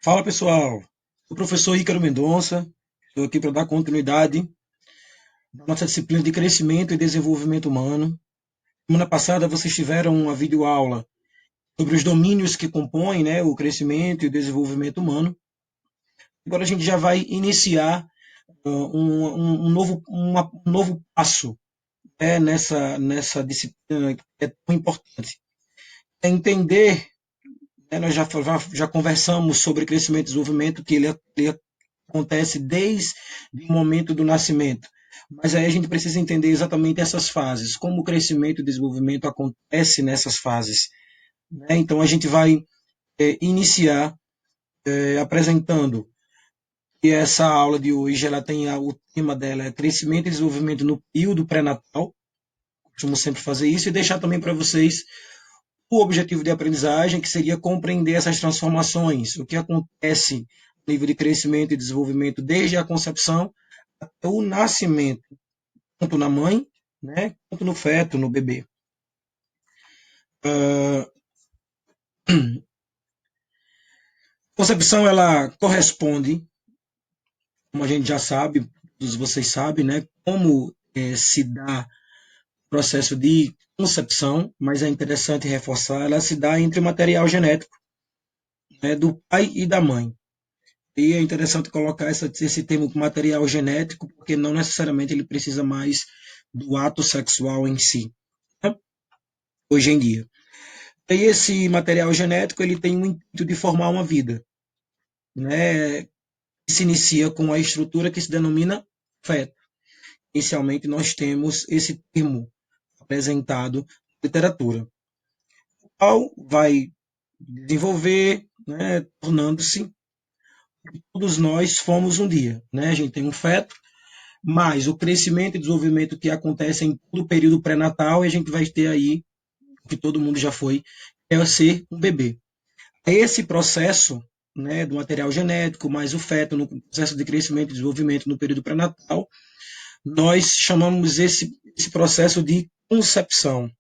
Fala pessoal, sou o professor Ícaro Mendonça, estou aqui para dar continuidade na nossa disciplina de crescimento e desenvolvimento humano. Semana passada vocês tiveram uma videoaula sobre os domínios que compõem, né, o crescimento e o desenvolvimento humano. Agora a gente já vai iniciar um novo passo, né, nessa disciplina que é tão importante. É entender, né, nós já conversamos sobre crescimento e desenvolvimento, que ele acontece desde o momento do nascimento. Mas aí a gente precisa entender exatamente essas fases, como o crescimento e o desenvolvimento acontece nessas fases. Né? Então a gente vai iniciar apresentando que essa aula de hoje ela tem o tema dela é crescimento e desenvolvimento no período pré-natal. Costumo sempre fazer isso e deixar também para vocês o objetivo de aprendizagem, que seria compreender essas transformações, o que acontece no nível de crescimento e desenvolvimento desde a concepção até o nascimento, tanto na mãe, né, quanto no feto, no bebê. A concepção ela corresponde, como a gente já sabe, todos vocês sabem, né, como se dá o processo de concepção, mas é interessante reforçar, ela se dá entre o material genético, né, do pai e da mãe. E é interessante colocar esse termo material genético, porque não necessariamente ele precisa mais do ato sexual em si, né, hoje em dia. E esse material genético ele tem o intuito de formar uma vida, né, que se inicia com a estrutura que se denomina feto. Inicialmente nós temos esse termo apresentado na literatura, o qual vai desenvolver, né, tornando-se todos nós fomos um dia, né? A gente tem um feto, mas o crescimento e desenvolvimento que acontece em todo o período pré-natal, e a gente vai ter aí, que todo mundo já foi, é ser um bebê. Esse processo, né, do material genético, mais o feto no processo de crescimento e desenvolvimento no período pré-natal, nós chamamos esse processo de concepção.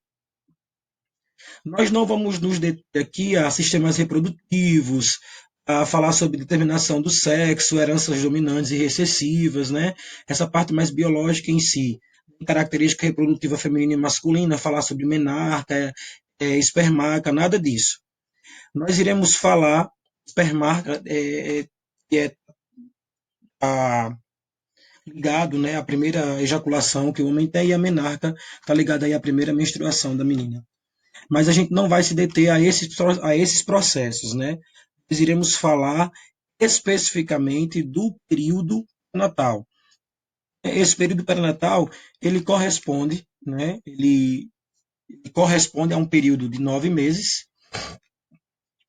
Nós não vamos nos deter aqui a sistemas reprodutivos, a falar sobre determinação do sexo, heranças dominantes e recessivas, né? Essa parte mais biológica em si, característica reprodutiva feminina e masculina, falar sobre menarca, espermarca, nada disso. Nós iremos falar espermarca, que é a, ligado, né, à primeira ejaculação que o homem tem, e a menarca está ligada aí à primeira menstruação da menina. Mas a gente não vai se deter a esses processos, né? Nós iremos falar especificamente do período natal. Esse período perinatal, ele corresponde, né? Ele corresponde a um período de 9 meses,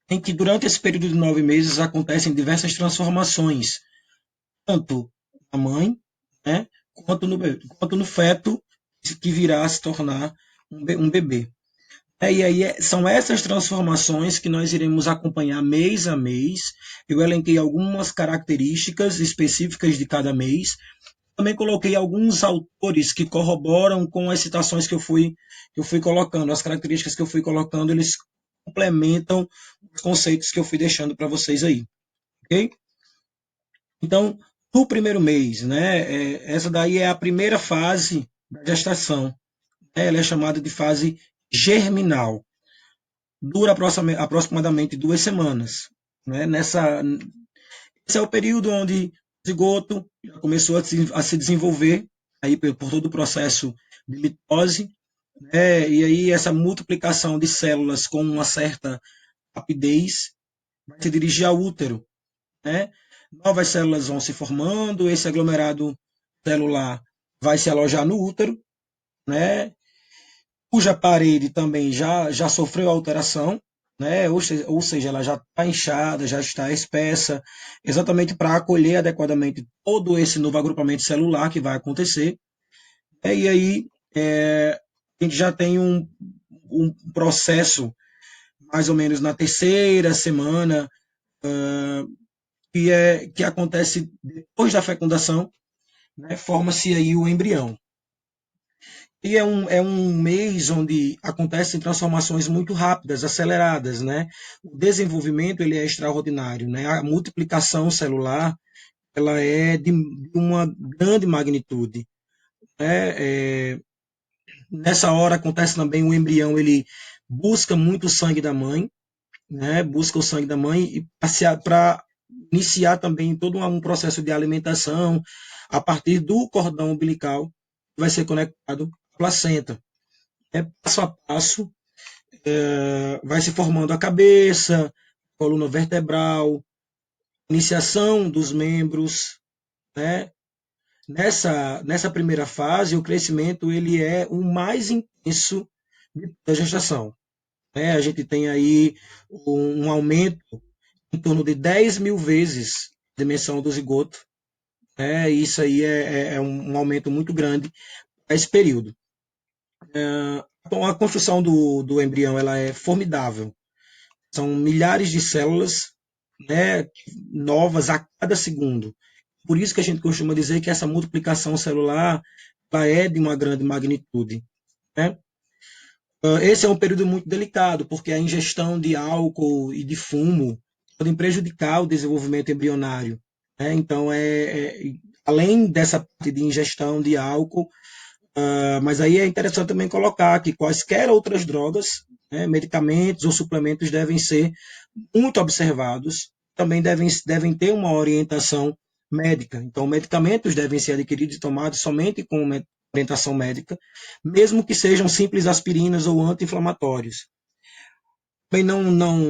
em que durante esse período de 9 meses acontecem diversas transformações, tanto na mãe, né, quanto no feto que virá a se tornar um bebê. E aí são essas transformações que nós iremos acompanhar mês a mês. Eu elenquei algumas características específicas de cada mês. Também coloquei alguns autores que corroboram com as citações que eu fui colocando, as características que eu fui colocando, eles complementam os conceitos que eu fui deixando para vocês aí, ok? Então, no primeiro mês, né, essa daí é a primeira fase da gestação, né, ela é chamada de fase germinal, dura aproximadamente 2 semanas. Né? Esse é o período onde o zigoto já começou a se desenvolver aí por todo o processo de mitose, né? E aí essa multiplicação de células com uma certa rapidez vai se dirigir ao útero. Né? Novas células vão se formando, esse aglomerado celular vai se alojar no útero, né? Cuja parede também já sofreu alteração, né? Ou seja, ela já está inchada, já está espessa, exatamente para acolher adequadamente todo esse novo agrupamento celular que vai acontecer. E aí a gente já tem um processo mais ou menos na terceira semana, que acontece depois da fecundação, né? Forma-se aí o embrião. E é um mês onde acontecem transformações muito rápidas, aceleradas, né? O desenvolvimento ele é extraordinário, né? A multiplicação celular ela é de uma grande magnitude, né? Nessa hora acontece também o embrião ele busca muito o sangue da mãe, né? Busca o sangue da mãe e para iniciar também todo um processo de alimentação a partir do cordão umbilical que vai ser conectado à placenta. Passo a passo, vai se formando a cabeça, coluna vertebral, iniciação dos membros, né? Nessa primeira fase, o crescimento ele é o mais intenso da gestação, né? A gente tem aí um aumento em torno de 10 mil vezes a dimensão do zigoto, né? Isso aí é um aumento muito grande para esse período. Então, a construção do embrião ela é formidável. São milhares de células, né, novas a cada segundo. Por isso que a gente costuma dizer que essa multiplicação celular ela é de uma grande magnitude, né? Esse é um período muito delicado, porque a ingestão de álcool e de fumo podem prejudicar o desenvolvimento embrionário, né? Então, além dessa parte de ingestão de álcool, mas aí é interessante também colocar que quaisquer outras drogas, né, medicamentos ou suplementos devem ser muito observados, também devem ter uma orientação médica. Então, medicamentos devem ser adquiridos e tomados somente com orientação médica, mesmo que sejam simples aspirinas ou anti-inflamatórios. Também não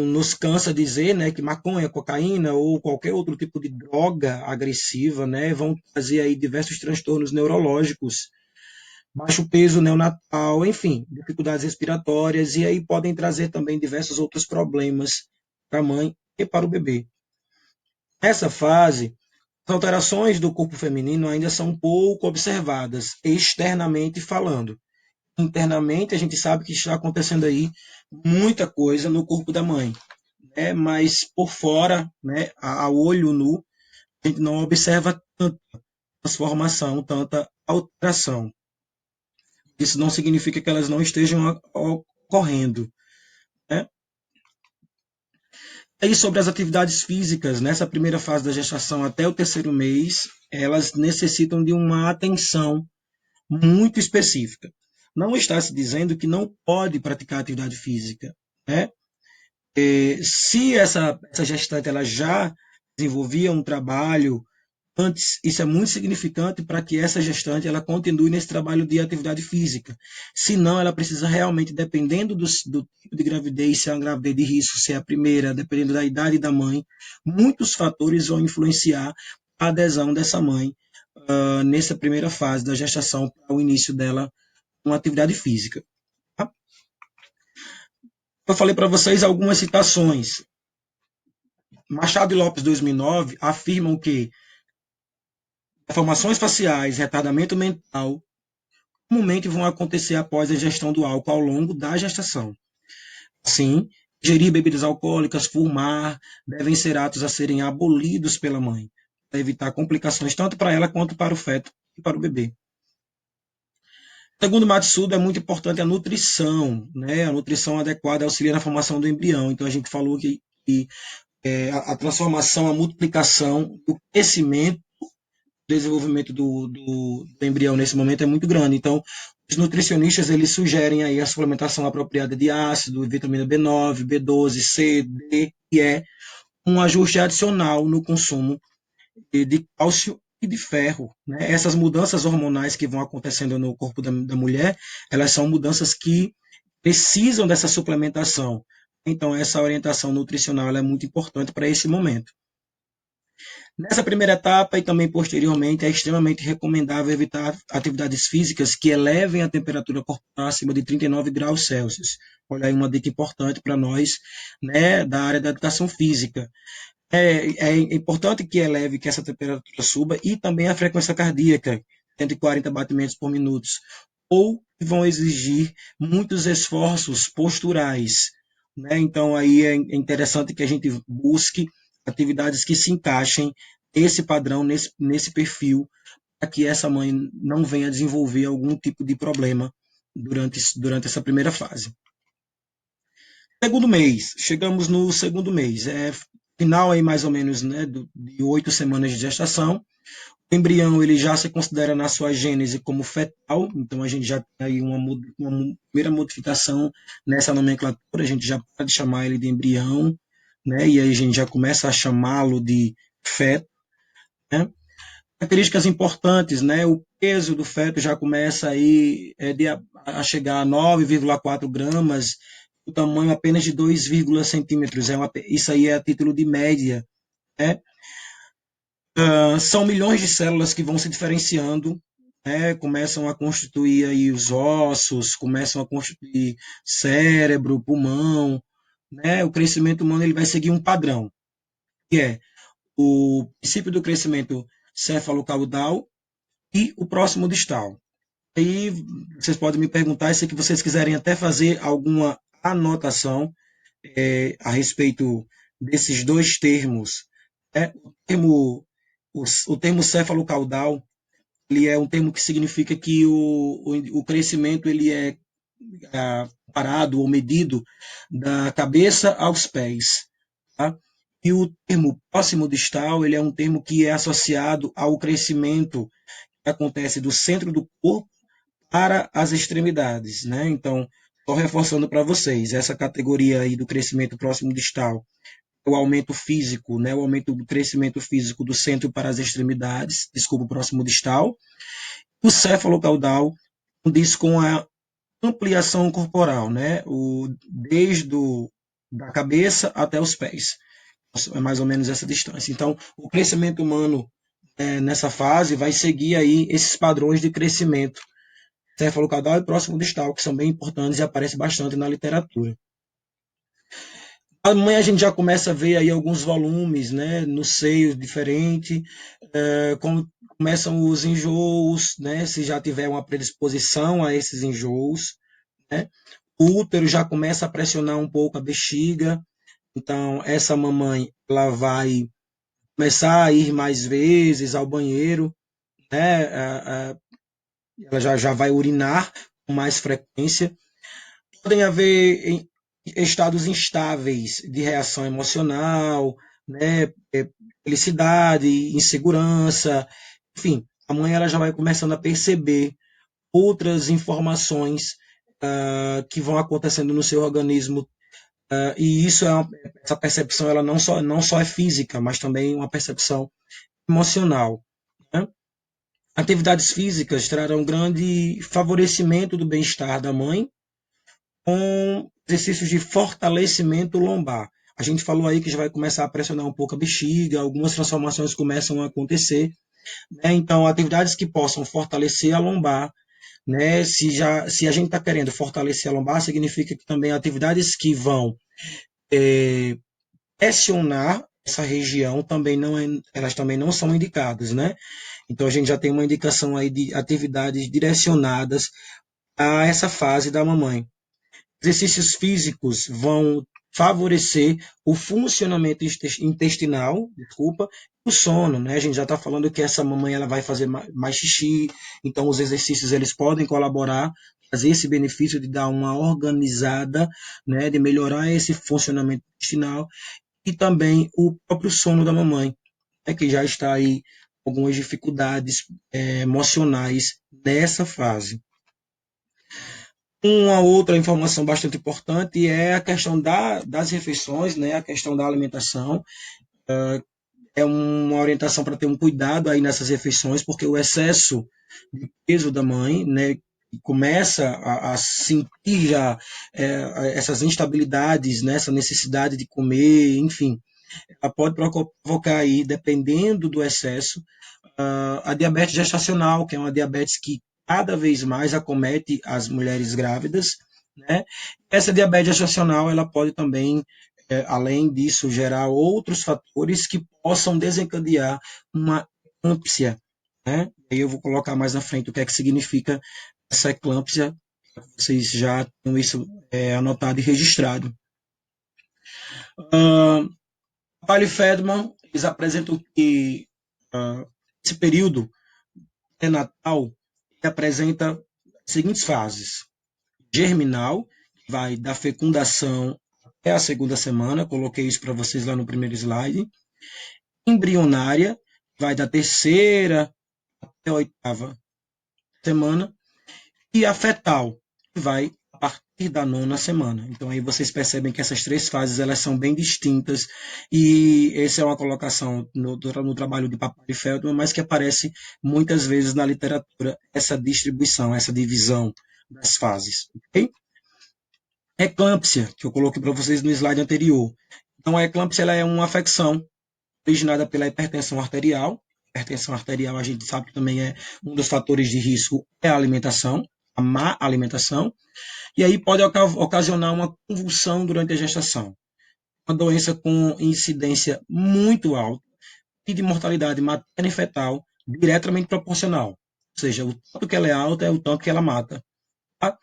nos cansa dizer, né, que maconha, cocaína ou qualquer outro tipo de droga agressiva, né, vão trazer aí diversos transtornos neurológicos, baixo peso neonatal, enfim, dificuldades respiratórias, e aí podem trazer também diversos outros problemas para a mãe e para o bebê. Nessa fase, as alterações do corpo feminino ainda são pouco observadas, externamente falando. Internamente, a gente sabe que está acontecendo aí muita coisa no corpo da mãe, né? Mas por fora, né, a olho nu, a gente não observa tanta transformação, tanta alteração. Isso não significa que elas não estejam ocorrendo, né? E sobre as atividades físicas, nessa primeira fase da gestação até o terceiro mês, elas necessitam de uma atenção muito específica. Não está se dizendo que não pode praticar atividade física, né? Se essa gestante ela já desenvolvia um trabalho antes, isso é muito significante para que essa gestante ela continue nesse trabalho de atividade física. Senão, ela precisa realmente, dependendo do tipo de gravidez, se é uma gravidez de risco, se é a primeira, dependendo da idade da mãe, muitos fatores vão influenciar a adesão dessa mãe nessa primeira fase da gestação para o início dela com atividade física. Tá? Eu falei para vocês algumas citações. Machado e Lopes, 2009, afirmam que deformações faciais, retardamento mental, comumente vão acontecer após a ingestão do álcool ao longo da gestação. Assim, ingerir bebidas alcoólicas, fumar, devem ser atos a serem abolidos pela mãe, para evitar complicações tanto para ela quanto para o feto e para o bebê. Segundo Matsuda, é muito importante a nutrição, né? A nutrição adequada auxilia na formação do embrião. Então, a gente falou que a transformação, a multiplicação, o crescimento desenvolvimento do embrião nesse momento é muito grande. Então, os nutricionistas eles sugerem aí a suplementação apropriada de ácido, vitamina B9, B12, C, D e E, um ajuste adicional no consumo de cálcio e de ferro. Né? Essas mudanças hormonais que vão acontecendo no corpo da mulher, elas são mudanças que precisam dessa suplementação. Então, essa orientação nutricional é muito importante para esse momento. Nessa primeira etapa e também posteriormente, é extremamente recomendável evitar atividades físicas que elevem a temperatura corporal acima de 39 graus Celsius. Olha aí uma dica importante para nós, né, da área da educação física. É importante que eleve, que essa temperatura suba e também a frequência cardíaca, 140 batimentos por minuto, ou vão exigir muitos esforços posturais, né? Então aí é interessante que a gente busque atividades que se encaixem nesse padrão, nesse perfil, para que essa mãe não venha desenvolver algum tipo de problema durante essa primeira fase. Segundo mês, chegamos no segundo mês, final aí mais ou menos, né, de 8 semanas de gestação. O embrião ele já se considera na sua gênese como fetal, então a gente já tem aí uma primeira modificação nessa nomenclatura, a gente já pode chamar ele de embrião, né, e aí a gente já começa a chamá-lo de feto, né. Características importantes, né, o peso do feto já começa aí a chegar a 9,4 gramas, o tamanho apenas de 2, centímetros, isso aí é a título de média, né. São milhões de células que vão se diferenciando, né, começam a constituir aí os ossos, começam a constituir cérebro, pulmão, né, o crescimento humano ele vai seguir um padrão, que é o princípio do crescimento cefalocaudal e o próximo distal. Aí vocês podem me perguntar se vocês quiserem até fazer alguma anotação a respeito desses dois termos. O termo cefalocaudal ele é um termo que significa que o crescimento ele é parado ou medido da cabeça aos pés. Tá? E o termo próximo distal ele é um termo que é associado ao crescimento que acontece do centro do corpo para as extremidades, né? Então, só reforçando para vocês, essa categoria aí do crescimento próximo distal, o aumento físico, né? O aumento do crescimento físico do centro para as extremidades, desculpa, o próximo distal. O cefalocaudal diz com a ampliação corporal, né? Desde da cabeça até os pés. É mais ou menos essa distância. Então, o crescimento humano nessa fase vai seguir aí esses padrões de crescimento cefalocaudal e próximo distal, que são bem importantes e aparecem bastante na literatura. Amanhã a gente já começa a ver aí alguns volumes, né, no seio diferente, começam os enjoos, né, se já tiver uma predisposição a esses enjoos, né, o útero já começa a pressionar um pouco a bexiga, então essa mamãe ela vai começar a ir mais vezes ao banheiro, né, ela já vai urinar com mais frequência. Podem haver estados instáveis de reação emocional, né, felicidade, insegurança, enfim, a mãe ela já vai começando a perceber outras informações que vão acontecendo no seu organismo e essa percepção ela não só é física, mas também uma percepção emocional. Né? Atividades físicas trarão grande favorecimento do bem-estar da mãe com exercícios de fortalecimento lombar. A gente falou aí que já vai começar a pressionar um pouco a bexiga, algumas transformações começam a acontecer. Né? Então, atividades que possam fortalecer a lombar, né? Se a gente está querendo fortalecer a lombar, significa que também atividades que vão pressionar essa região elas também não são indicadas, né? Então a gente já tem uma indicação aí de atividades direcionadas a essa fase da mamãe. Exercícios físicos vão favorecer o funcionamento intestinal, desculpa, o sono, né? A gente já está falando que essa mamãe ela vai fazer mais xixi, então os exercícios eles podem colaborar, fazer esse benefício de dar uma organizada, né? De melhorar esse funcionamento intestinal e também o próprio sono da mamãe, né? Que já está aí com algumas dificuldades emocionais nessa fase. Uma outra informação bastante importante é a questão das refeições, né? A questão da alimentação. É uma orientação para ter um cuidado aí nessas refeições, porque o excesso de peso da mãe, né? Começa a sentir já essas instabilidades, né? Essa necessidade de comer, enfim, ela pode provocar aí, dependendo do excesso, a diabetes gestacional, que é uma diabetes que cada vez mais acomete as mulheres grávidas, né? Essa diabetes gestacional, ela pode também, além disso, gerar outros fatores que possam desencadear uma eclâmpsia, né? Aí eu vou colocar mais na frente o que é que significa essa eclâmpsia, vocês já tenham isso anotado e registrado. Paley Fedman, eles apresentam que esse período pré-natal apresenta as seguintes fases. germinal, que vai da fecundação até a segunda semana, coloquei isso para vocês lá no primeiro slide. Embrionária, vai da terceira até a oitava semana. E a fetal, que vai a partir da nona semana. Então aí vocês percebem que essas três fases elas são bem distintas e essa é uma colocação no trabalho de Papari Feldman, mas que aparece muitas vezes na literatura, essa distribuição, essa divisão das fases. Okay? Eclâmpsia, que eu coloquei para vocês no slide anterior. Então a eclâmpsia ela é uma afecção originada pela hipertensão arterial. Hipertensão arterial, a gente sabe que também é um dos fatores de risco é a alimentação, a má alimentação, e aí pode ocasionar uma convulsão durante a gestação. Uma doença com incidência muito alta e de mortalidade materna e fetal diretamente proporcional. Ou seja, o tanto que ela é alta é o tanto que ela mata. Tá?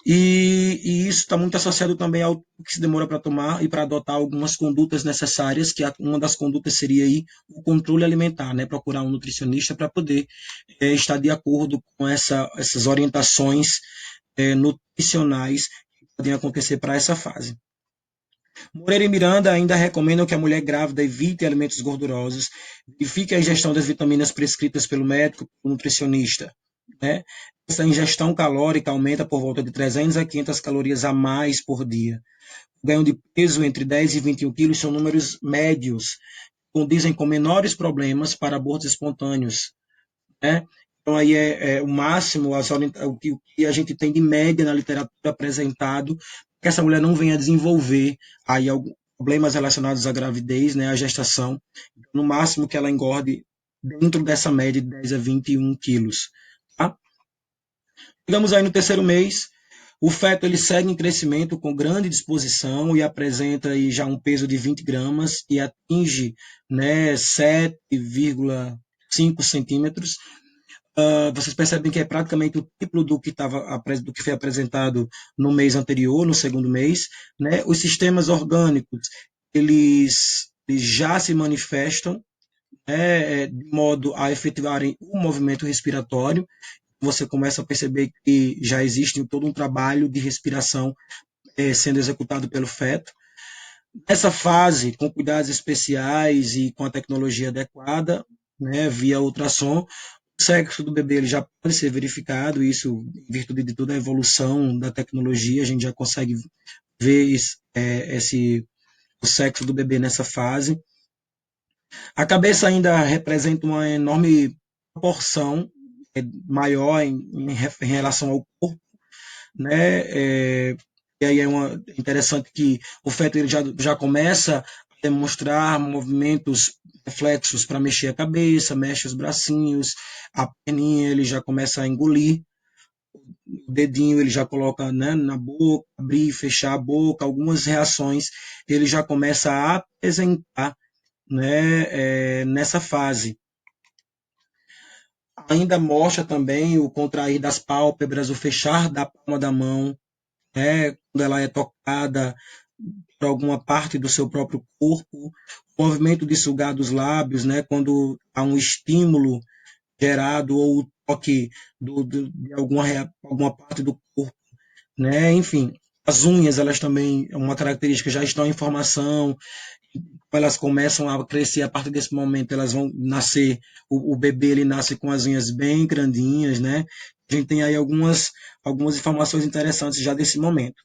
E isso está muito associado também ao que se demora para tomar e para adotar algumas condutas necessárias, que uma das condutas seria aí o controle alimentar, né? Procurar um nutricionista para poder estar de acordo com essas orientações nutricionais que podem acontecer para essa fase. Moreira e Miranda ainda recomendam que a mulher grávida evite alimentos gordurosos, verifique a ingestão das vitaminas prescritas pelo médico, pelo nutricionista. Né? Essa ingestão calórica aumenta por volta de 300 a 500 calorias a mais por dia. O ganho de peso entre 10 e 21 quilos são números médios, condizem com menores problemas para abortos espontâneos. Né? Então, aí é o máximo, o que a gente tem de média na literatura apresentado, que essa mulher não venha desenvolver aí alguns problemas relacionados à gravidez, né, à gestação. No máximo que ela engorde dentro dessa média de 10 a 21 quilos. Tá? Chegamos aí no terceiro mês, o feto ele segue em crescimento com grande disposição e apresenta aí já um peso de 20 gramas e atinge, né, 7,5 centímetros. Vocês percebem que é praticamente o triplo do que foi apresentado no mês anterior, no segundo mês. Né? Os sistemas orgânicos eles já se manifestam, né, de modo a efetivarem o movimento respiratório. Você começa a perceber que já existe todo um trabalho de respiração sendo executado pelo feto. Nessa fase, com cuidados especiais e com a tecnologia adequada, né, via ultrassom, o sexo do bebê ele já pode ser verificado, isso em virtude de toda a evolução da tecnologia, a gente já consegue ver o sexo do bebê nessa fase. A cabeça ainda representa uma enorme proporção maior em relação ao corpo, né? E aí é interessante que o feto ele já começa a demonstrar movimentos reflexos para mexer a cabeça, mexe os bracinhos, a perninha ele já começa a engolir, o dedinho ele já coloca, né, na boca, abrir e fechar a boca, algumas reações ele já começa a apresentar, né, nessa fase. Ainda mostra também o contrair das pálpebras, o fechar da palma da mão, né, quando ela é tocada por alguma parte do seu próprio corpo, o movimento de sugar dos lábios, né, quando há um estímulo gerado ou o toque de alguma parte do corpo, né, enfim. As unhas, elas também, é uma característica, já estão em formação, elas começam a crescer a partir desse momento, elas vão nascer, o bebê ele nasce com as unhas bem grandinhas, né? A gente tem aí algumas informações interessantes já desse momento.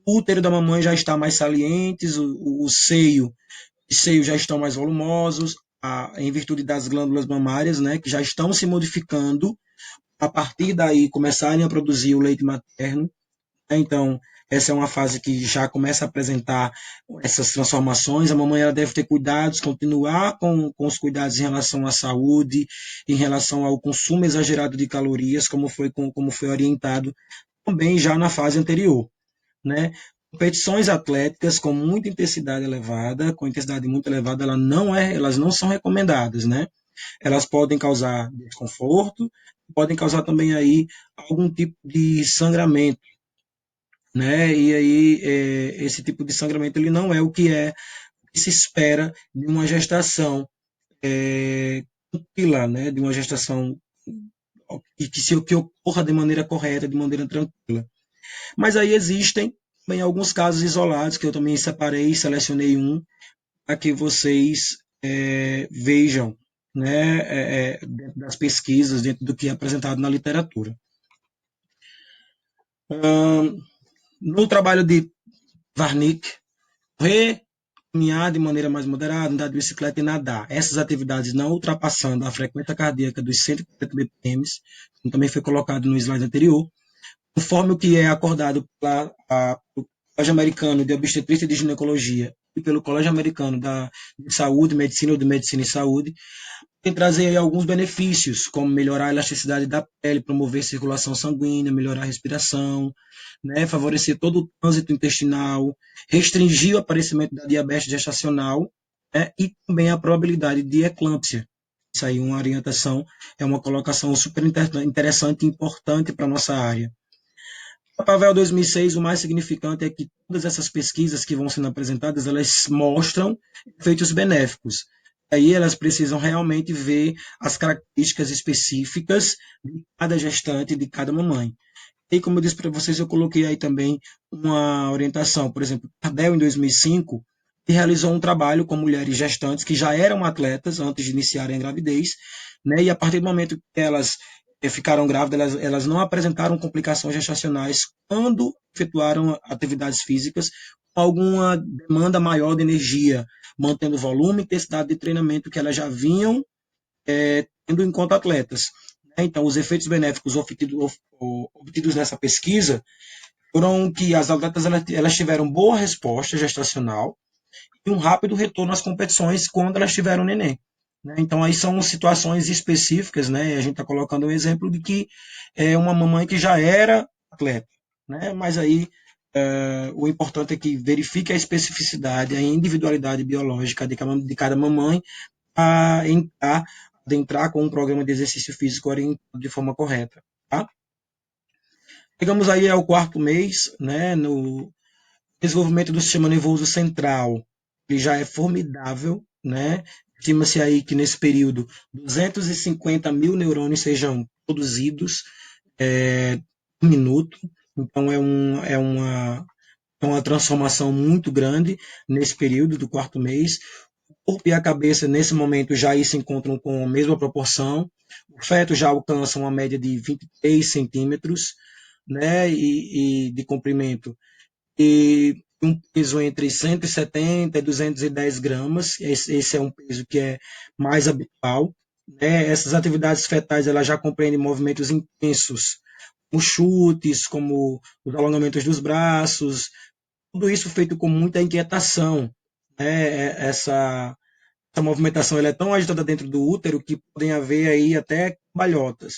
O útero da mamãe já está mais salientes, os seios já estão mais volumosos, em virtude das glândulas mamárias, né, que já estão se modificando, a partir daí começarem a produzir o leite materno. Então, essa é uma fase que já começa a apresentar essas transformações. A mamãe ela deve ter cuidados, continuar com os cuidados em relação à saúde, em relação ao consumo exagerado de calorias, como foi orientado também já na fase anterior. Né? Competições atléticas com muita intensidade elevada, com intensidade muito elevada, elas não são recomendadas, né? Elas podem causar desconforto, podem causar também aí algum tipo de sangramento, né? E aí esse tipo de sangramento ele não é o que se espera de uma gestação tranquila, né? De uma gestação que ocorra de maneira correta, de maneira tranquila. Mas aí existem também alguns casos isolados que eu também separei, selecionei um para que vocês vejam, né, dentro das pesquisas, dentro do que é apresentado na literatura. No trabalho de Warnick, correr, caminhar de maneira mais moderada, andar de bicicleta e nadar. Essas atividades não ultrapassando a frequência cardíaca dos 140 BPM, como também foi colocado no slide anterior, conforme o que é acordado pelo Colégio Americano de Obstetrícia e de Ginecologia e pelo Colégio Americano de Saúde, Medicina ou de Medicina e Saúde, tem trazer aí alguns benefícios, como melhorar a elasticidade da pele, promover circulação sanguínea, melhorar a respiração, né, favorecer todo o trânsito intestinal, restringir o aparecimento da diabetes gestacional, né, e também a probabilidade de eclâmpsia. Isso aí, uma orientação, é uma colocação super interessante e importante para a nossa área. A Pavel 2006, o mais significante é que todas essas pesquisas que vão sendo apresentadas, elas mostram efeitos benéficos. Aí elas precisam realmente ver as características específicas de cada gestante, de cada mamãe. E como eu disse para vocês, eu coloquei aí também uma orientação. Por exemplo, Pardel, em 2005, realizou um trabalho com mulheres gestantes que já eram atletas antes de iniciarem a gravidez, né? E a partir do momento que elas ficaram grávidas, elas não apresentaram complicações gestacionais quando efetuaram atividades físicas com alguma demanda maior de energia, mantendo o volume e intensidade de treinamento que elas já vinham tendo enquanto atletas. Então, os efeitos benéficos obtidos nessa pesquisa foram que as atletas elas tiveram boa resposta gestacional e um rápido retorno às competições quando elas tiveram neném. Né? Então, aí são situações específicas, né? A gente está colocando um exemplo de que é uma mamãe que já era atleta, né? Mas aí o importante é que verifique a especificidade, a individualidade biológica de cada mamãe a adentrar com um programa de exercício físico orientado de forma correta. Tá? Chegamos aí ao quarto mês, né? No desenvolvimento do sistema nervoso central, ele já é formidável, né? Estima-se aí que nesse período 250 mil neurônios sejam produzidos por minuto. Então é uma transformação muito grande nesse período do quarto mês. O corpo e a cabeça, nesse momento, já aí se encontram com a mesma proporção. O feto já alcança uma média de 23 centímetros, né, de comprimento, e um peso entre 170 e 210 gramas. Esse é um peso que é mais habitual. Né? Essas atividades fetais elas já compreendem movimentos intensos, como chutes, como os alongamentos dos braços, tudo isso feito com muita inquietação. Né? Essa movimentação ela é tão agitada dentro do útero que podem haver aí até cambalhotas.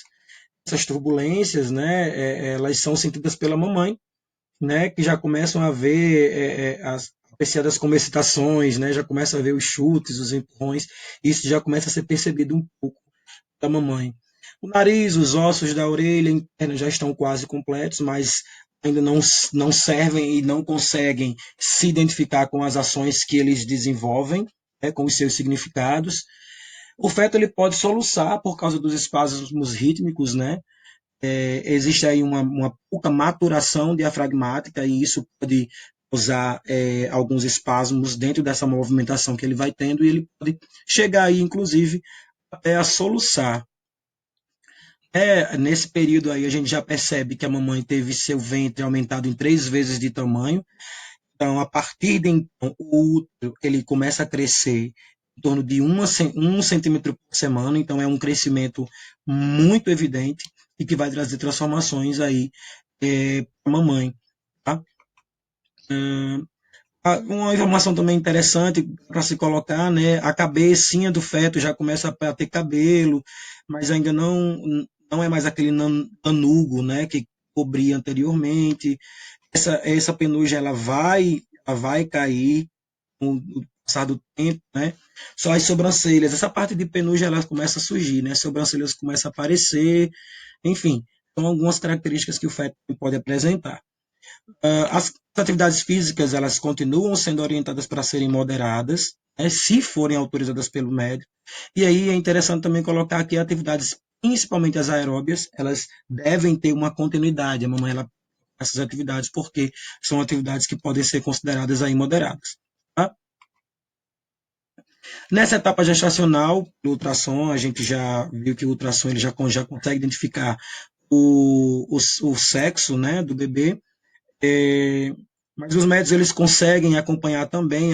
Essas turbulências, né, elas são sentidas pela mamãe, né, que já começam a ver as apreciadas como excitações, né, já começa a ver os chutes, os empurrões, isso já começa a ser percebido um pouco da mamãe. O nariz, os ossos da orelha interna já estão quase completos, mas ainda não servem e não conseguem se identificar com as ações que eles desenvolvem, né, com os seus significados. O feto ele pode soluçar por causa dos espasmos rítmicos, né? Existe aí uma pouca maturação diafragmática e isso pode causar alguns espasmos dentro dessa movimentação que ele vai tendo e ele pode chegar aí, inclusive, até a soluçar. Nesse período aí a gente já percebe que a mamãe teve seu ventre aumentado em 3 vezes de tamanho. Então, a partir de então, o útero ele começa a crescer em torno de 1 centímetro por semana. Então, é um crescimento muito evidente e que vai trazer transformações aí para a mamãe. Tá? Uma informação também interessante para se colocar, né? A cabecinha do feto já começa a ter cabelo, mas ainda não é mais aquele nanugo, né? Que cobria anteriormente. Essa penugem ela vai cair com o passar do tempo, né? Só as sobrancelhas, essa parte de penugem ela começa a surgir, né? As sobrancelhas começam a aparecer, enfim, são algumas características que o feto pode apresentar. As atividades físicas elas continuam sendo orientadas para serem moderadas, né, se forem autorizadas pelo médico. E aí é interessante também colocar aqui atividades, principalmente as aeróbias, elas devem ter uma continuidade. A mamãe ela essas atividades, porque são atividades que podem ser consideradas aí moderadas. Tá? Nessa etapa gestacional, do ultrassom, a gente já viu que o ultrassom ele já consegue identificar o sexo, né, do bebê, mas os médicos eles conseguem acompanhar também,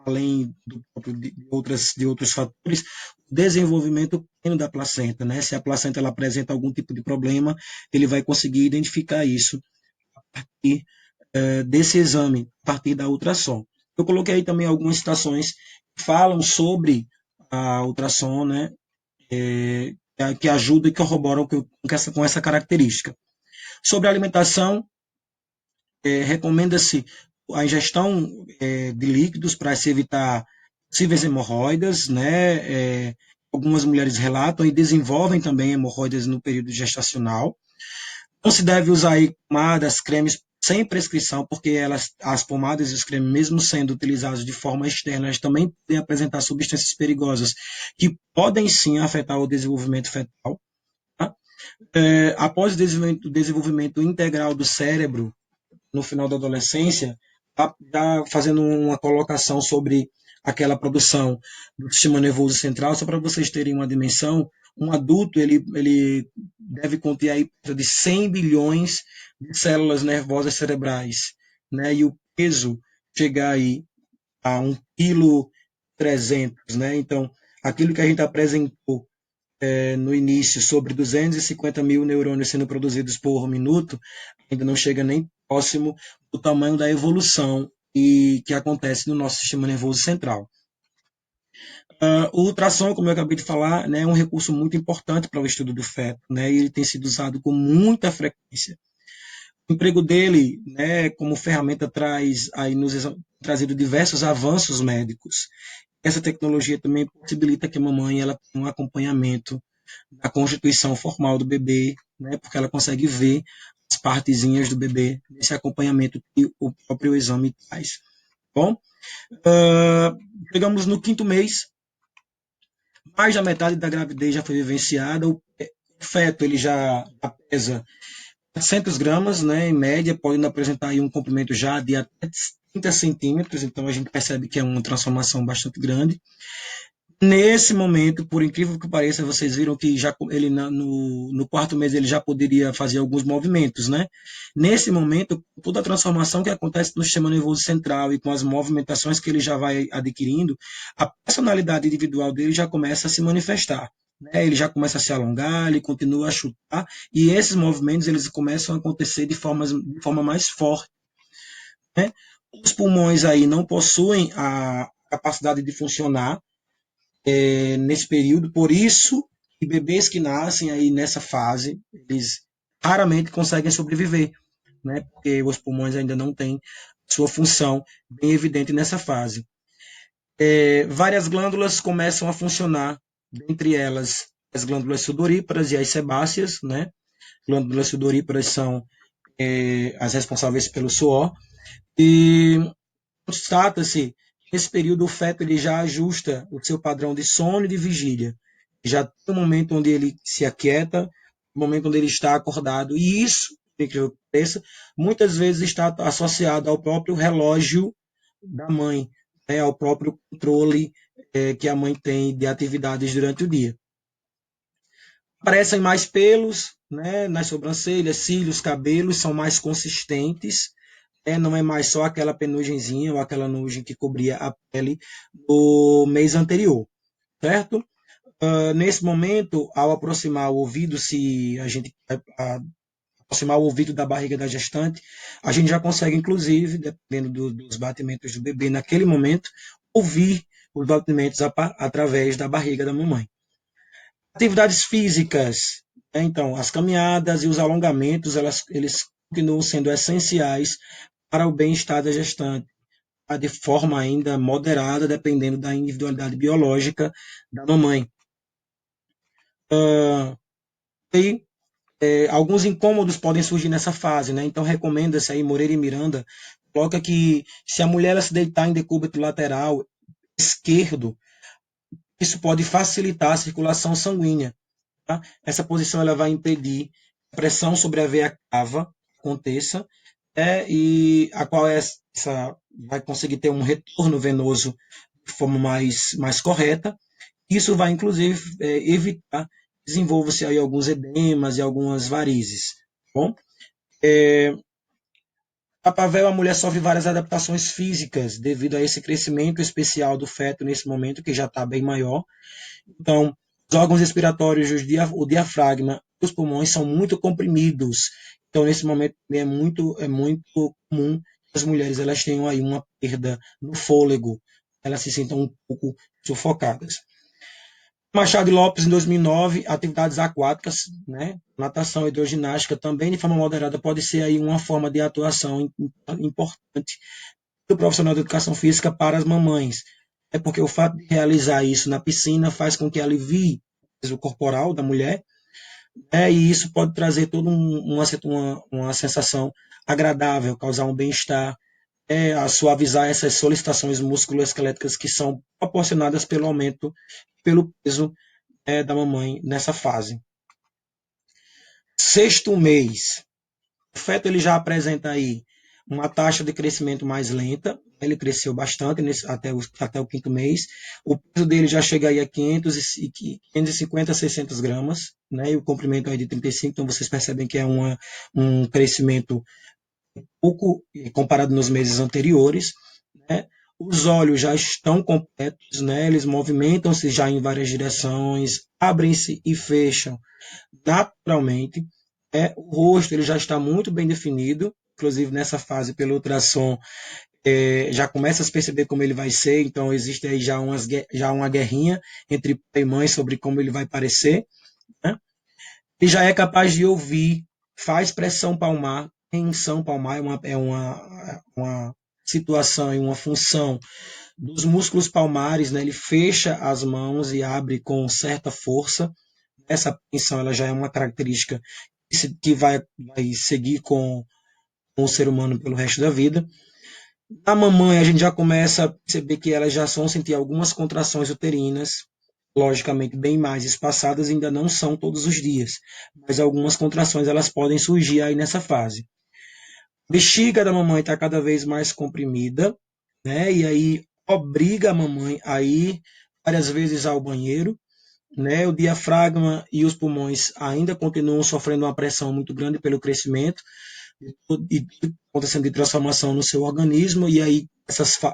além de outros fatores, o desenvolvimento pleno da placenta. Né? Se a placenta ela apresenta algum tipo de problema, ele vai conseguir identificar isso a partir desse exame, a partir da ultrassom. Eu coloquei aí também algumas citações que falam sobre a ultrassom, né? Que ajudam e corroboram com essa característica. Sobre a alimentação, recomenda-se a ingestão de líquidos para se evitar possíveis hemorroidas, né? Algumas mulheres relatam e desenvolvem também hemorroidas no período gestacional. Não se deve usar aí pomadas, cremes sem prescrição, porque as pomadas e os cremes, mesmo sendo utilizados de forma externa, elas também podem apresentar substâncias perigosas que podem sim afetar o desenvolvimento fetal. Tá? Após o desenvolvimento integral do cérebro, no final da adolescência, já fazendo uma colocação sobre aquela produção do sistema nervoso central, só para vocês terem uma dimensão, um adulto ele deve conter aí de 100 bilhões de células nervosas cerebrais, né? E o peso chegar aí a 1,3 kg, né? Então, aquilo que a gente apresentou no início sobre 250 mil neurônios sendo produzidos por minuto, ainda não chega nem próximo do tamanho da evolução que acontece no nosso sistema nervoso central. O ultrassom, como eu acabei de falar, né, é um recurso muito importante para o estudo do feto, né, e ele tem sido usado com muita frequência. O emprego dele, né, como ferramenta, nos trazido diversos avanços médicos. Essa tecnologia também possibilita que a mamãe ela tenha um acompanhamento da constituição formal do bebê, né, porque ela consegue ver as partezinhas do bebê nesse acompanhamento que o próprio exame traz. Bom, chegamos no 5º mês, mais da metade da gravidez já foi vivenciada, o feto ele já pesa 700 gramas, né, em média, podendo apresentar aí um comprimento já de até 30 centímetros, então a gente percebe que é uma transformação bastante grande. Nesse momento, por incrível que pareça, vocês viram que já ele no 4º mês ele já poderia fazer alguns movimentos, né? Nesse momento, toda a transformação que acontece no sistema nervoso central e com as movimentações que ele já vai adquirindo, a personalidade individual dele já começa a se manifestar. Né? Ele já começa a se alongar, ele continua a chutar, e esses movimentos eles começam a acontecer de forma mais forte. Né? Os pulmões aí não possuem a capacidade de funcionar nesse período, por isso que bebês que nascem aí nessa fase, eles raramente conseguem sobreviver, né? Porque os pulmões ainda não têm sua função bem evidente nessa fase. Várias glândulas começam a funcionar, dentre elas as glândulas sudoríparas e as sebáceas, né? Glândulas sudoríparas são as responsáveis pelo suor, e constata-se que nesse período o feto ele já ajusta o seu padrão de sono e de vigília. Já tem um momento onde ele se aquieta, um momento onde ele está acordado, e isso, que eu penso, muitas vezes está associado ao próprio relógio da mãe, né, ao próprio controle que a mãe tem de atividades durante o dia. Aparecem mais pelos, né, nas sobrancelhas, cílios, cabelos são mais consistentes, não é mais só aquela penugenzinha ou aquela nugem que cobria a pele do mês anterior, certo? Nesse momento, ao aproximar o ouvido, se a gente aproximar o ouvido da barriga da gestante, a gente já consegue, inclusive, dependendo dos batimentos do bebê naquele momento, ouvir os batimentos através da barriga da mamãe. Atividades físicas, então, as caminhadas e os alongamentos, eles continuam sendo essenciais para o bem-estar da gestante, de forma ainda moderada, dependendo da individualidade biológica da mamãe. E alguns incômodos podem surgir nessa fase, né? Então recomenda-se aí, Moreira e Miranda, coloca que se a mulher ela se deitar em decúbito lateral esquerdo, isso pode facilitar a circulação sanguínea. Tá? Essa posição ela vai impedir a pressão sobre a veia cava, aconteça, e a qual vai conseguir ter um retorno venoso de forma mais correta. Isso vai, inclusive, evitar que desenvolva-se aí alguns edemas e algumas varizes. Tá bom? É, a Pavel, a mulher sofre várias adaptações físicas devido a esse crescimento especial do feto nesse momento, que já está bem maior. Então, os órgãos respiratórios, o diafragma e os pulmões são muito comprimidos. Então, nesse momento, é muito comum que as mulheres elas tenham aí uma perda no fôlego, elas se sintam um pouco sufocadas. Machado Lopes, em 2009, atividades aquáticas, né? Natação, hidroginástica, também de forma moderada, pode ser aí uma forma de atuação importante do profissional de educação física para as mamães. É porque o fato de realizar isso na piscina faz com que alivie o peso corporal da mulher, e isso pode trazer toda uma sensação agradável, causar um bem-estar, a suavizar essas solicitações musculoesqueléticas que são proporcionadas pelo aumento, pelo peso da mamãe nessa fase. Sexto mês, o feto ele já apresenta aí uma taxa de crescimento mais lenta, ele cresceu bastante até o quinto mês, o peso dele já chega aí a 550 a 600 gramas, né, e o comprimento aí de 35, então vocês percebem que é um crescimento pouco comparado nos meses anteriores, né. Os olhos já estão completos, né, eles movimentam-se já em várias direções, abrem-se e fecham naturalmente. O rosto ele já está muito bem definido, inclusive nessa fase pelo ultrassom já começa a se perceber como ele vai ser, então existe aí já uma guerrinha entre pai e mãe sobre como ele vai parecer, né? E já é capaz de ouvir, faz pressão palmar, tensão palmar é uma situação e uma função dos músculos palmares, né? Ele fecha as mãos e abre com certa força. Essa tensão ela já é uma característica que vai seguir com o ser humano pelo resto da vida. Na mamãe, a gente já começa a perceber que elas já vão sentir algumas contrações uterinas, logicamente bem mais espaçadas, ainda não são todos os dias, mas algumas contrações elas podem surgir aí nessa fase. A bexiga da mamãe está cada vez mais comprimida, né? E aí obriga a mamãe a ir várias vezes ao banheiro, né? O diafragma e os pulmões ainda continuam sofrendo uma pressão muito grande pelo crescimento e acontecendo de transformação no seu organismo, e aí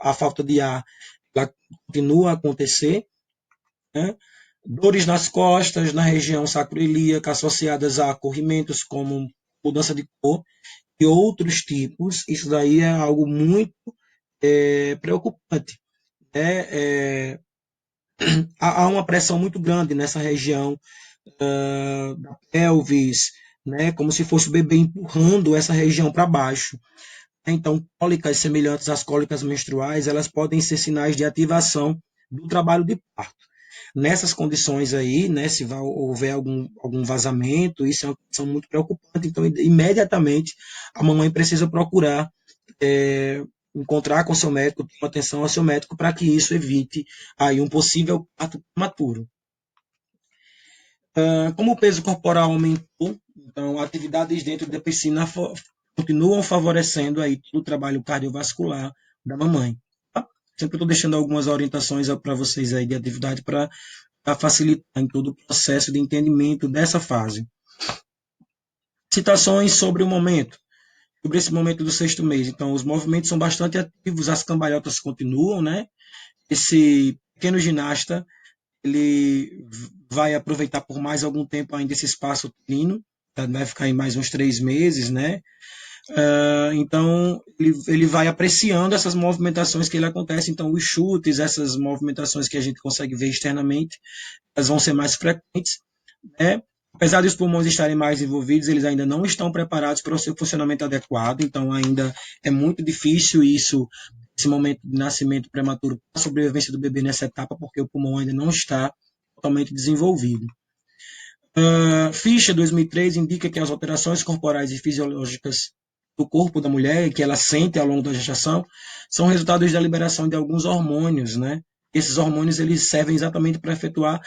a falta de ar ela continua a acontecer, né? Dores nas costas, na região sacroiliaca, associadas a corrimentos como mudança de cor e outros tipos, isso daí é algo muito preocupante. Há uma pressão muito grande nessa região da pelvis, né, como se fosse o bebê empurrando essa região para baixo. Então, cólicas semelhantes às cólicas menstruais, elas podem ser sinais de ativação do trabalho de parto. Nessas condições aí, né, se houver algum vazamento, isso é uma condição muito preocupante. Então, imediatamente, a mamãe precisa procurar encontrar com seu médico, tomar atenção ao seu médico para que isso evite aí um possível parto prematuro. Como o peso corporal aumentou, então atividades dentro da piscina continuam favorecendo aí todo o trabalho cardiovascular da mamãe. Tá? Sempre estou deixando algumas orientações para vocês aí de atividade para facilitar em todo o processo de entendimento dessa fase. Citações sobre o momento, sobre esse momento do sexto mês. Então, os movimentos são bastante ativos, as cambalhotas continuam, né? Esse pequeno ginasta ele vai aproveitar por mais algum tempo ainda esse espaço uterino, vai ficar em mais uns 3 meses, né? Então, ele vai apreciando essas movimentações que ele acontece. Então, os chutes, essas movimentações que a gente consegue ver externamente, elas vão ser mais frequentes, né? Apesar de os pulmões estarem mais envolvidos, eles ainda não estão preparados para o seu funcionamento adequado, então ainda é muito difícil esse momento de nascimento prematuro para a sobrevivência do bebê nessa etapa, porque o pulmão ainda não está totalmente desenvolvido. Ficha 2003 indica que as alterações corporais e fisiológicas do corpo da mulher, que ela sente ao longo da gestação, são resultados da liberação de alguns hormônios, né? Esses hormônios eles servem exatamente para efetuar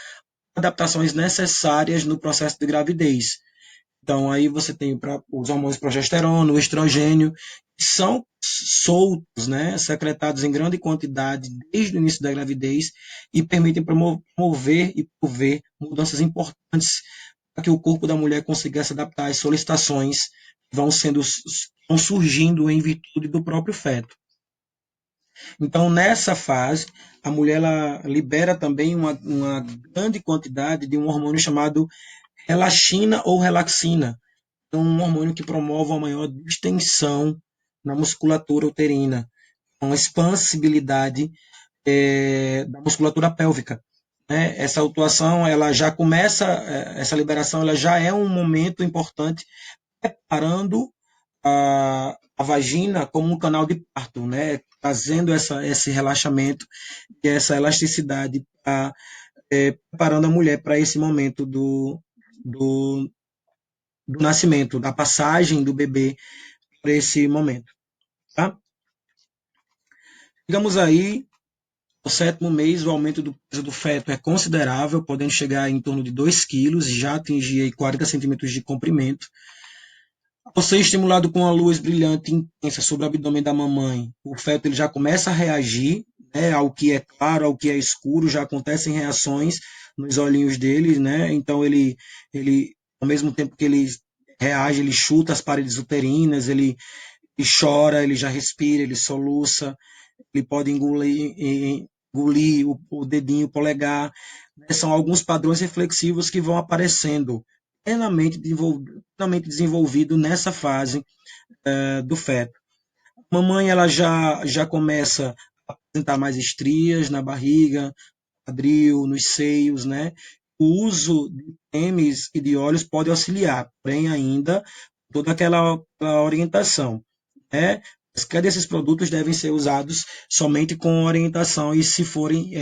adaptações necessárias no processo de gravidez. Então, aí você tem os hormônios progesterona, o estrogênio, que são soltos, né, secretados em grande quantidade desde o início da gravidez e permitem promover e prover mudanças importantes para que o corpo da mulher consiga se adaptar às solicitações que vão surgindo em virtude do próprio feto. Então, nessa fase, a mulher ela libera também uma grande quantidade de um hormônio chamado relaxina ou relaxina, é um hormônio que promove uma maior distensão na musculatura uterina, uma expansibilidade da musculatura pélvica. Né? Essa atuação, ela já começa, essa liberação, ela já é um momento importante preparando a vagina como um canal de parto, né? Trazendo esse relaxamento e essa elasticidade, preparando a mulher para esse momento do, do nascimento, da passagem do bebê para esse momento. Tá? Digamos aí, no sétimo mês, o aumento do peso do feto é considerável, podendo chegar em torno de 2 quilos e já atingir aí 40 centímetros de comprimento. Ao ser estimulado com a luz brilhante e intensa sobre o abdômen da mamãe, o feto ele já começa a reagir, né, ao que é claro, ao que é escuro, já acontecem reações nos olhinhos dele, né? Então ele ao mesmo tempo que ele reage, ele chuta as paredes uterinas, ele chora, ele já respira, ele soluça, ele pode engolir o dedinho, o polegar. Né? São alguns padrões reflexivos que vão aparecendo plenamente desenvolvido nessa fase do feto. A mamãe ela já começa a apresentar mais estrias na barriga, quadril, nos seios, né? O uso de cremes e de óleos pode auxiliar, porém ainda toda aquela orientação, né? Cada desses produtos devem ser usados somente com orientação e se forem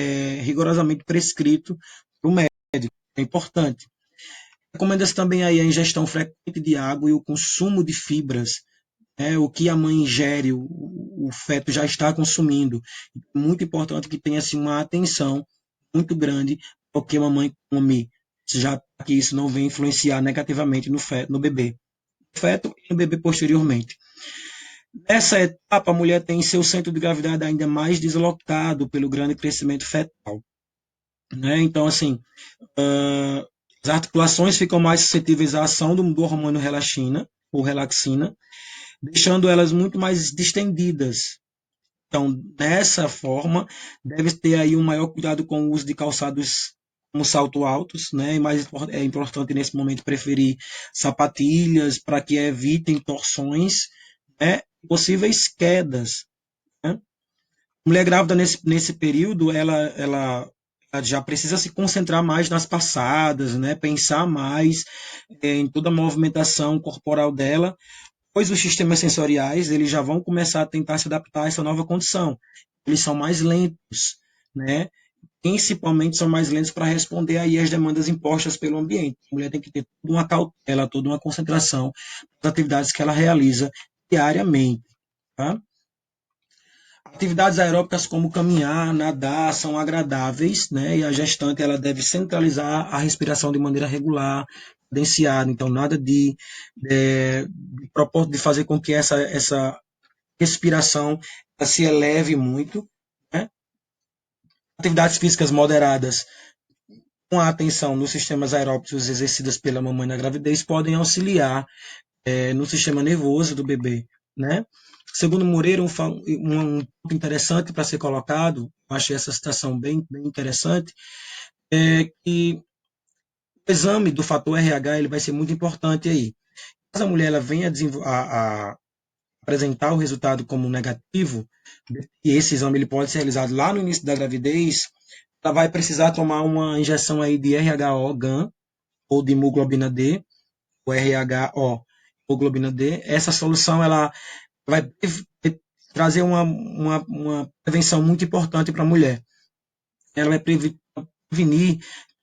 rigorosamente prescritos por médico. É importante. Recomenda-se também aí a ingestão frequente de água e o consumo de fibras. O que a mãe ingere, o feto já está consumindo. É muito importante que tenha assim, uma atenção muito grande ao que a mamãe come, já que isso não venha influenciar negativamente no feto, no bebê. No feto e no bebê posteriormente. Nessa etapa, a mulher tem seu centro de gravidade ainda mais deslocado pelo grande crescimento fetal. Né? Então, assim, as articulações ficam mais suscetíveis à ação do hormônio relaxina, ou relaxina, deixando elas muito mais distendidas. Então, dessa forma, deve ter aí um maior cuidado com o uso de calçados como salto altos, né? E mais é importante nesse momento preferir sapatilhas para que evitem torções, né? Possíveis quedas. Né? A mulher grávida nesse período, ela já precisa se concentrar mais nas passadas, né? Pensar mais em toda a movimentação corporal dela, pois os sistemas sensoriais eles já vão começar a tentar se adaptar a essa nova condição. Eles são mais lentos, né? Principalmente são mais lentos para responder aí às demandas impostas pelo ambiente. A mulher tem que ter toda uma cautela, toda uma concentração nas atividades que ela realiza diariamente. Tá? Atividades aeróbicas como caminhar, nadar são agradáveis, né? E a gestante ela deve centralizar a respiração de maneira regular, cadenciada. Então, nada de fazer com que essa respiração se eleve muito. Né? Atividades físicas moderadas com a atenção nos sistemas aeróbicos exercidas pela mamãe na gravidez podem auxiliar no sistema nervoso do bebê. Né? Segundo Moreira, um ponto interessante para ser colocado, eu achei essa citação bem interessante, é que o exame do fator RH ele vai ser muito importante aí. Caso a mulher ela venha a apresentar o resultado como negativo, e esse exame ele pode ser realizado lá no início da gravidez, ela vai precisar tomar uma injeção aí de RHO GAN ou de hemoglobina D, o RHO hemoglobina D. Essa solução ela vai trazer uma prevenção muito importante para a mulher. Ela vai prevenir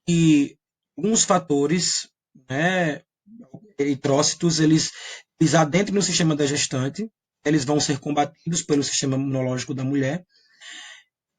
que alguns fatores, né, eritrócitos, eles adentrem no sistema da gestante, eles vão ser combatidos pelo sistema imunológico da mulher,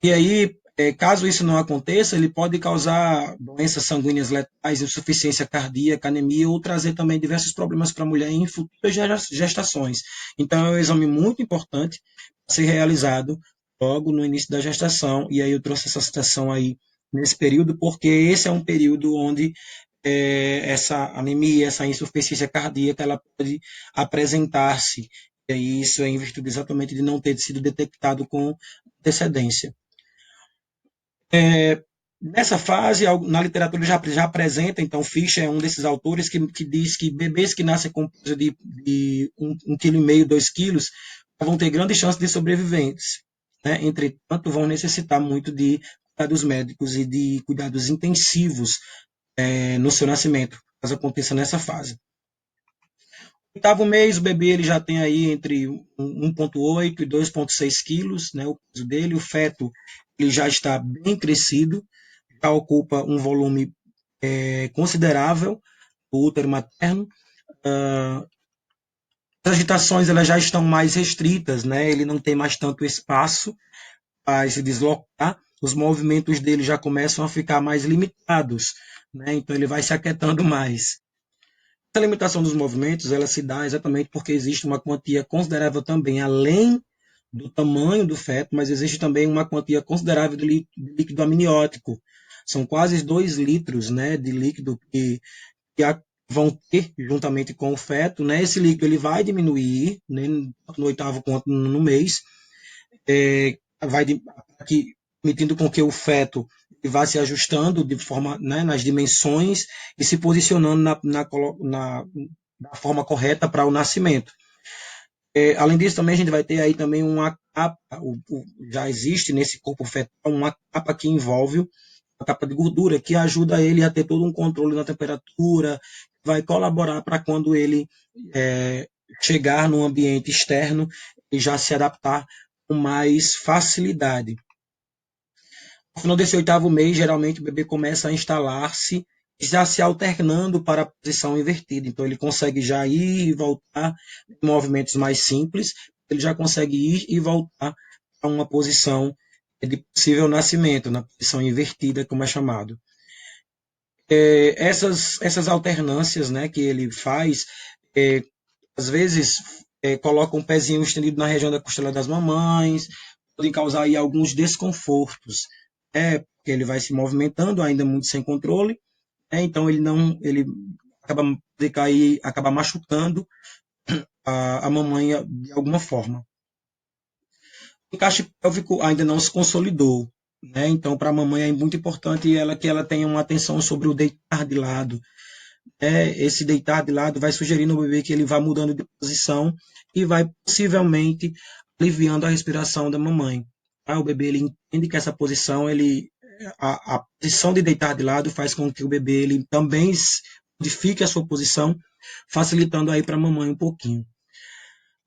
e aí Caso isso não aconteça, ele pode causar doenças sanguíneas letais, insuficiência cardíaca, anemia ou trazer também diversos problemas para a mulher em futuras gestações. Então, é um exame muito importante a ser realizado logo no início da gestação, e aí eu trouxe essa citação aí nesse período, porque esse é um período onde essa anemia, essa insuficiência cardíaca, ela pode apresentar-se, e isso é em virtude exatamente de não ter sido detectado com antecedência. Nessa fase, na literatura já apresenta, então Fischer é um desses autores que diz que bebês que nascem com peso de 1,5 kg, 2 quilos, vão ter grandes chances de sobreviventes. Né? Entretanto, vão necessitar muito de cuidados médicos e de cuidados intensivos no seu nascimento, caso aconteça nessa fase. No oitavo mês, o bebê ele já tem aí entre 1,8 e 2,6 quilos, né, o peso dele. O feto ele já está bem crescido, já ocupa um volume considerável do útero materno. As agitações elas já estão mais restritas, né? Ele não tem mais tanto espaço para se deslocar, os movimentos dele já começam a ficar mais limitados, né? Então ele vai se aquietando mais. Essa limitação dos movimentos ela se dá exatamente porque existe uma quantia considerável também, além do tamanho do feto, mas existe também uma quantia considerável de líquido amniótico. São quase 2 litros, né, de líquido que vão ter juntamente com o feto. Né? Esse líquido ele vai diminuir, né, no oitavo quanto no mês, vai aqui, permitindo com que o feto vá se ajustando de forma, né, nas dimensões e se posicionando da forma correta para o nascimento. Além disso, também a gente vai ter aí também uma capa, já existe nesse corpo fetal uma capa que envolve uma capa de gordura que ajuda ele a ter todo um controle da temperatura, vai colaborar para quando ele chegar no ambiente externo e já se adaptar com mais facilidade. No final desse oitavo mês, geralmente o bebê começa a instalar-se, já se alternando para a posição invertida. Então ele consegue já ir e voltar em movimentos mais simples, ele já consegue ir e voltar a uma posição de possível nascimento, na posição invertida, como é chamado. Essas alternâncias, né, que ele faz, às vezes coloca um pezinho estendido na região da costela das mamães, podem causar aí alguns desconfortos, porque ele vai se movimentando ainda muito sem controle, então ele acaba machucando a mamãe de alguma forma. O encaixe pélvico ainda não se consolidou, né? Então para a mamãe é muito importante que ela tenha uma atenção sobre o deitar de lado. Esse deitar de lado vai sugerir no bebê que ele vá mudando de posição e vai possivelmente aliviando a respiração da mamãe. O bebê ele entende que essa posição, a posição de deitar de lado faz com que o bebê ele também modifique a sua posição, facilitando aí para a mamãe um pouquinho.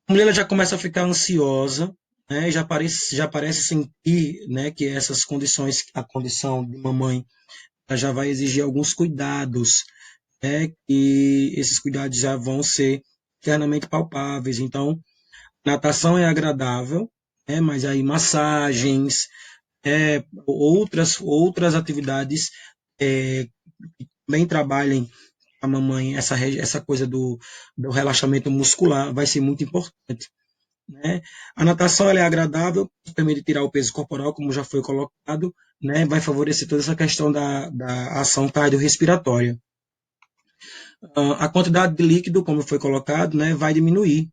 A mulher já começa a ficar ansiosa, né, já parece sentir, né, que essas condições, a condição de mamãe, já vai exigir alguns cuidados, que esses cuidados já vão ser internamente palpáveis. Então, natação é agradável, mas aí massagens, outras atividades que também trabalhem a mamãe, essa coisa do relaxamento muscular vai ser muito importante. Né? A natação ela é agradável, permite tirar o peso corporal, como já foi colocado, né? Vai favorecer toda essa questão da ação cardiorrespiratória. A quantidade de líquido, como foi colocado, né, vai diminuir,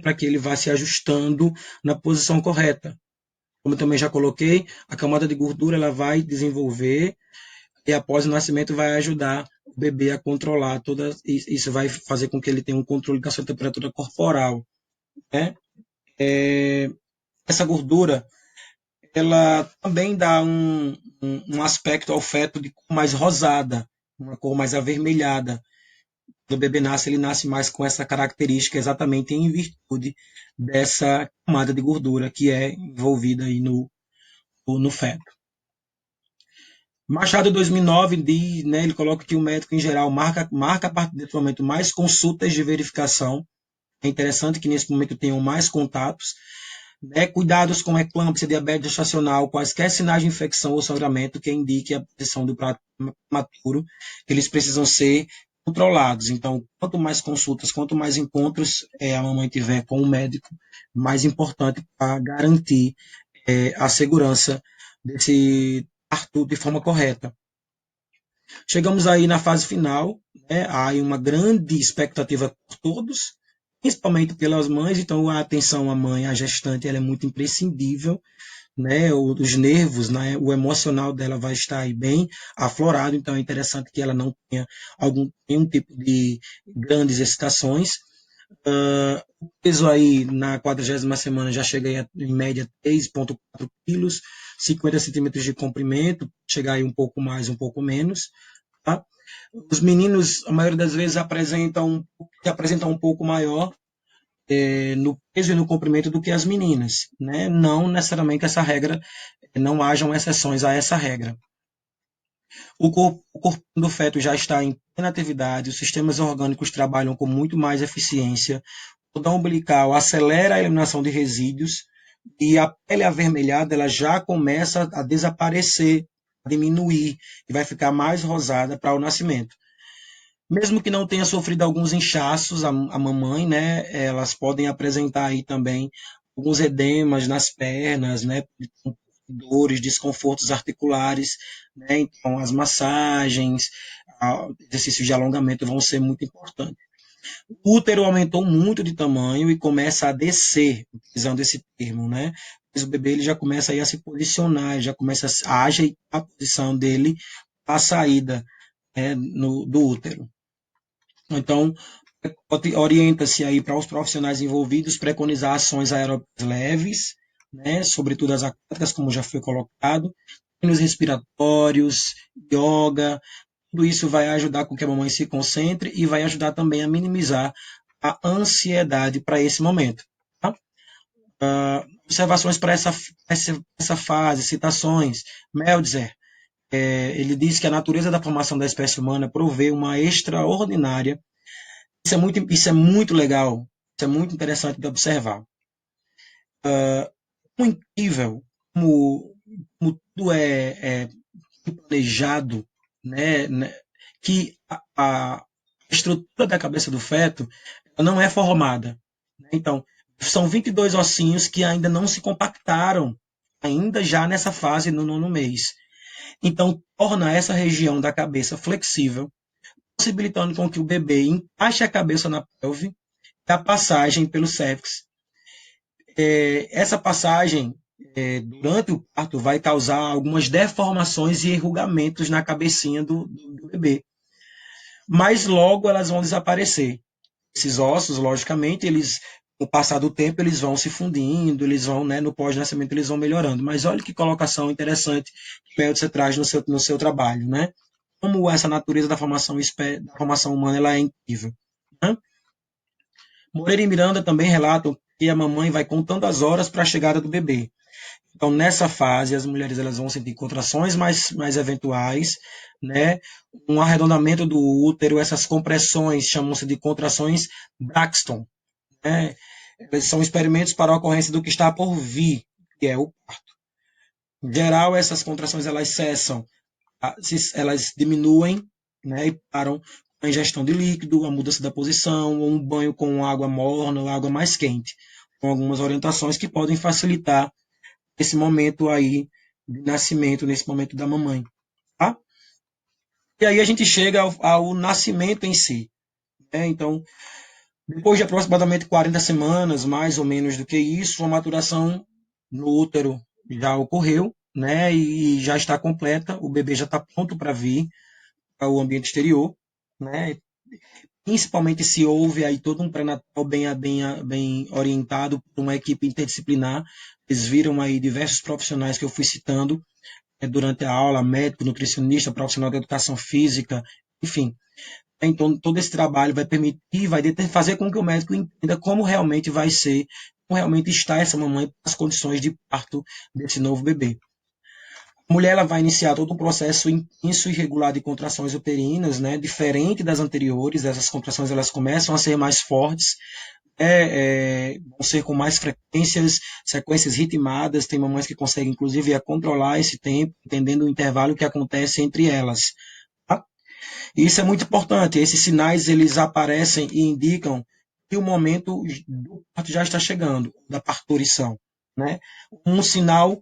para que ele vá se ajustando na posição correta. Como eu também já coloquei, a camada de gordura ela vai desenvolver e após o nascimento vai ajudar o bebê a controlar toda isso, vai fazer com que ele tenha um controle da sua temperatura corporal. Né? Essa gordura ela também dá um aspecto ao feto de cor mais rosada, uma cor mais avermelhada. Quando o bebê nasce, ele nasce mais com essa característica exatamente em virtude dessa camada de gordura que é envolvida aí no feto. Machado, 2009, diz, né, ele coloca que o médico, em geral, marca a partir desse momento mais consultas de verificação. É interessante que nesse momento tenham mais contatos. né? Cuidados com eclâmpsia, diabetes gestacional, quaisquer sinais de infecção ou sangramento que indique a posição do prato prematuro, eles precisam ser controlados. Então, quanto mais consultas, quanto mais encontros a mamãe tiver com o médico, mais importante para garantir a segurança desse parto de forma correta. Chegamos aí na fase final, né? Há uma grande expectativa por todos, principalmente pelas mães, então a atenção à mãe, à gestante, ela é muito imprescindível, né? Os nervos, né? O emocional dela vai estar aí bem aflorado, então é interessante que ela não tenha nenhum tipo de grandes excitações. O peso aí na 40ª semana já cheguei a, em média 3,4 quilos, 50 centímetros de comprimento, chegar aí um pouco mais, um pouco menos. Tá? Os meninos, a maioria das vezes, apresentam um pouco maior no peso e no comprimento do que as meninas. Né? Não necessariamente essa regra, não hajam exceções a essa regra. O corpo do feto já está em plena atividade, os sistemas orgânicos trabalham com muito mais eficiência, o cordão umbilical acelera a eliminação de resíduos e a pele avermelhada ela já começa a desaparecer, a diminuir e vai ficar mais rosada para o nascimento. Mesmo que não tenha sofrido alguns inchaços, a mamãe, né, elas podem apresentar aí também alguns edemas nas pernas, né, dores, desconfortos articulares, né, então as massagens, exercícios de alongamento vão ser muito importantes. O útero aumentou muito de tamanho e começa a descer, utilizando esse termo, né? Mas o bebê ele já começa aí a se posicionar, já começa a ajeitar a posição dele à saída do útero. Então, orienta-se aí para os profissionais envolvidos preconizar ações aeróbicas leves, né, sobretudo as aquáticas, como já foi colocado, treinos respiratórios, yoga, tudo isso vai ajudar com que a mamãe se concentre e vai ajudar também a minimizar a ansiedade para esse momento. Tá? Observações para essa fase, citações. Meltzer, ele diz que a natureza da formação da espécie humana provê uma extraordinária. Isso é muito legal, isso é muito interessante de observar. Incrível como tudo é planejado, né, que a estrutura da cabeça do feto não é formada. Né? Então, são 22 ossinhos que ainda não se compactaram, ainda já nessa fase no 9º mês. Então, torna essa região da cabeça flexível, possibilitando com que o bebê encaixe a cabeça na pelve e a passagem pelo cévix. Essa passagem, durante o parto, vai causar algumas deformações e enrugamentos na cabecinha do bebê. Mas logo elas vão desaparecer. Esses ossos, logicamente, eles, com o passar do tempo, eles vão se fundindo, eles vão, né, no pós-nascimento, eles vão melhorando. Mas olha que colocação interessante que o você traz no seu trabalho, né? Como essa natureza da formação humana ela é incrível. Né? Moreira e Miranda também relatam que a mamãe vai contando as horas para a chegada do bebê. Então, nessa fase, as mulheres elas vão sentir contrações mais eventuais, né? Um arredondamento do útero, essas compressões chamam-se de contrações Braxton. Né? São experimentos para a ocorrência do que está por vir, que é o parto. Em geral, essas contrações elas cessam, elas diminuem, né, e param a ingestão de líquido, a mudança da posição, ou um banho com água morna ou água mais quente, com algumas orientações que podem facilitar esse momento aí de nascimento, nesse momento da mamãe. Tá? E aí a gente chega ao nascimento em si. Né? Então, depois de aproximadamente 40 semanas, mais ou menos do que isso, a maturação no útero já ocorreu, né? E já está completa, o bebê já está pronto para vir para o ambiente exterior, né? Principalmente se houve aí todo um pré-natal bem orientado por uma equipe interdisciplinar. Eles viram aí diversos profissionais que eu fui citando durante a aula, médico, nutricionista, profissional de educação física, enfim. Então, todo esse trabalho vai permitir, vai fazer com que o médico entenda como realmente vai ser, como realmente está essa mamãe, as condições de parto desse novo bebê. A mulher ela vai iniciar todo um processo intenso e regular de contrações uterinas, né, diferente das anteriores. Essas contrações elas começam a ser mais fortes, vão ser com mais frequências, sequências ritmadas. Tem mamães que conseguem, inclusive, controlar esse tempo, entendendo o intervalo que acontece entre elas. Tá? E isso é muito importante. Esses sinais eles aparecem e indicam que o momento do parto já está chegando, da parturição. Né? Um sinal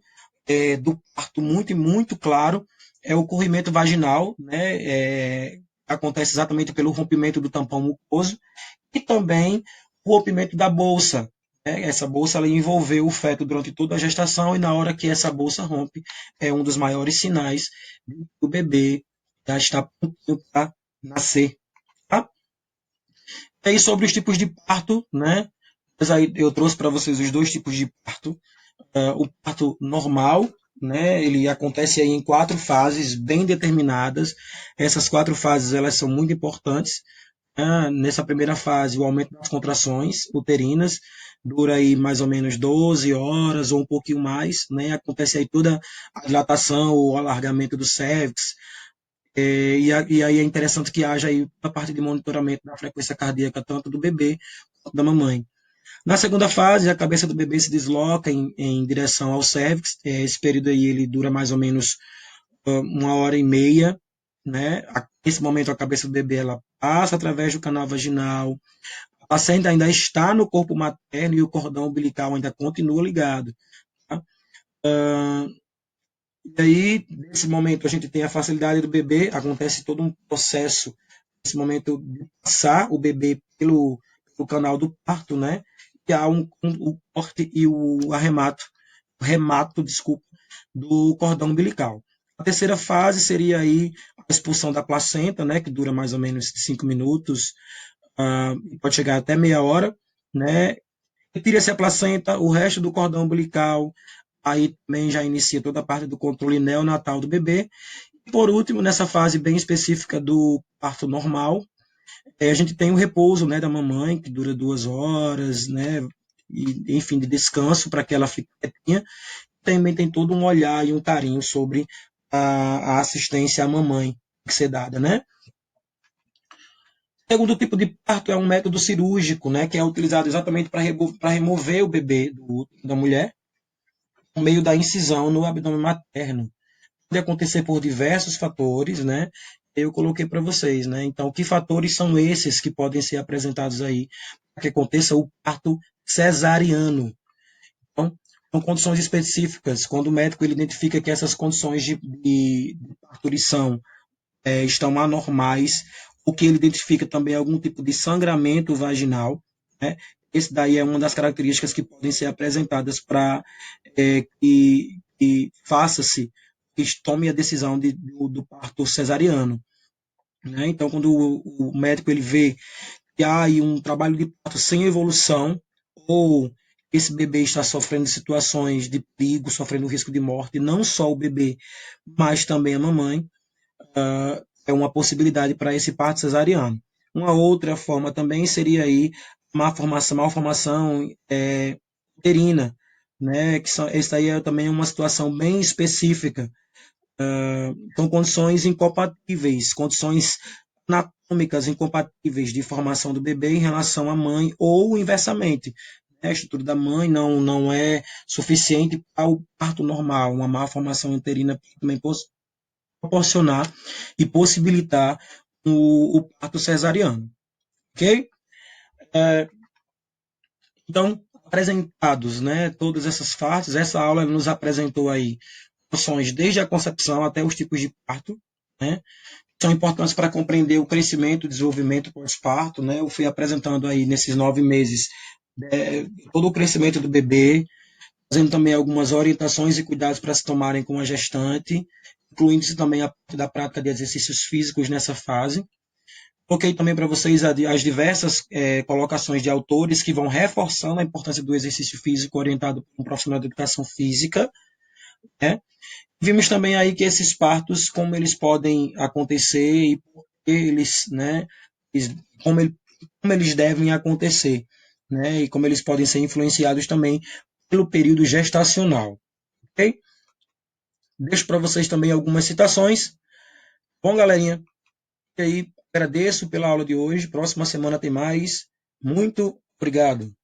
do parto muito claro é o corrimento vaginal, né? Acontece exatamente pelo rompimento do tampão mucoso e também o rompimento da bolsa. Né? Essa bolsa ela envolveu o feto durante toda a gestação e na hora que essa bolsa rompe é um dos maiores sinais do bebê já está pronto para nascer. Tá? E aí sobre os tipos de parto, né? Mas aí eu trouxe para vocês os dois tipos de parto. O parto normal, né? Ele acontece aí em 4 fases bem determinadas. Essas 4 fases elas são muito importantes. Nessa primeira fase, o aumento das contrações uterinas dura aí mais ou menos 12 horas ou um pouquinho mais, né? Acontece aí toda a dilatação, o alargamento do cérvix, e aí é interessante que haja aí a parte de monitoramento da frequência cardíaca tanto do bebê quanto da mamãe. Na segunda fase, a cabeça do bebê se desloca em direção ao cérvix. Esse período aí ele dura mais ou menos 1 hora e meia, né? Nesse momento a cabeça do bebê ela passa através do canal vaginal, a placenta ainda está no corpo materno e o cordão umbilical ainda continua ligado. Tá? E aí, nesse momento, a gente tem a facilidade do bebê, acontece todo um processo, nesse momento, de passar o bebê pelo canal do parto, né? E há o corte e o remato, desculpa, do cordão umbilical. A terceira fase seria aí a expulsão da placenta, né? Que dura mais ou menos 5 minutos, pode chegar até meia hora, né? Retira-se a placenta, o resto do cordão umbilical, aí também já inicia toda a parte do controle neonatal do bebê. E por último, nessa fase bem específica do parto normal, a gente tem o repouso, né, da mamãe, que dura 2 horas, né, e, enfim, de descanso para que ela fique quietinha. Também tem todo um olhar e um carinho sobre a assistência à mamãe que ser dada, né? O segundo tipo de parto é um método cirúrgico, né, que é utilizado exatamente para remover o bebê do útero da mulher, por meio da incisão no abdômen materno. Pode acontecer por diversos fatores, né? Eu coloquei para vocês, né? Então, que fatores são esses que podem ser apresentados aí para que aconteça o parto cesariano? Então, são condições específicas. Quando o médico ele identifica que essas condições de parturição estão anormais, ou que ele identifica também algum tipo de sangramento vaginal, né? Esse daí é uma das características que podem ser apresentadas para que faça-se, que tome a decisão do parto cesariano. Né? Então, quando o médico ele vê que há aí um trabalho de parto sem evolução, ou esse bebê está sofrendo situações de perigo, sofrendo risco de morte, não só o bebê, mas também a mamãe, é uma possibilidade para esse parto cesariano. Uma outra forma também seria aí malformação uterina, né? Essa aí é também uma situação bem específica. São condições incompatíveis, condições anatômicas incompatíveis de formação do bebê em relação à mãe ou inversamente. A estrutura da mãe não é suficiente para o parto normal. Uma malformação uterina também proporcionar e possibilitar o parto cesariano. Ok? Então, apresentados, né, todas essas fases, essa aula nos apresentou aí noções desde a concepção até os tipos de parto, né, são importantes para compreender o crescimento e desenvolvimento pós-parto, né, eu fui apresentando aí nesses 9 meses todo o crescimento do bebê, fazendo também algumas orientações e cuidados para se tomarem com a gestante, incluindo-se também a parte da prática de exercícios físicos nessa fase. Coloquei também para vocês as diversas colocações de autores que vão reforçando a importância do exercício físico orientado por um profissional de educação física. Né? Vimos também aí que esses partos, como eles podem acontecer e por que eles, né, como eles devem acontecer, né, e como eles podem ser influenciados também pelo período gestacional. Ok? Deixo para vocês também algumas citações. Bom, galerinha, e aí agradeço pela aula de hoje. Próxima semana tem mais. Muito Obrigado.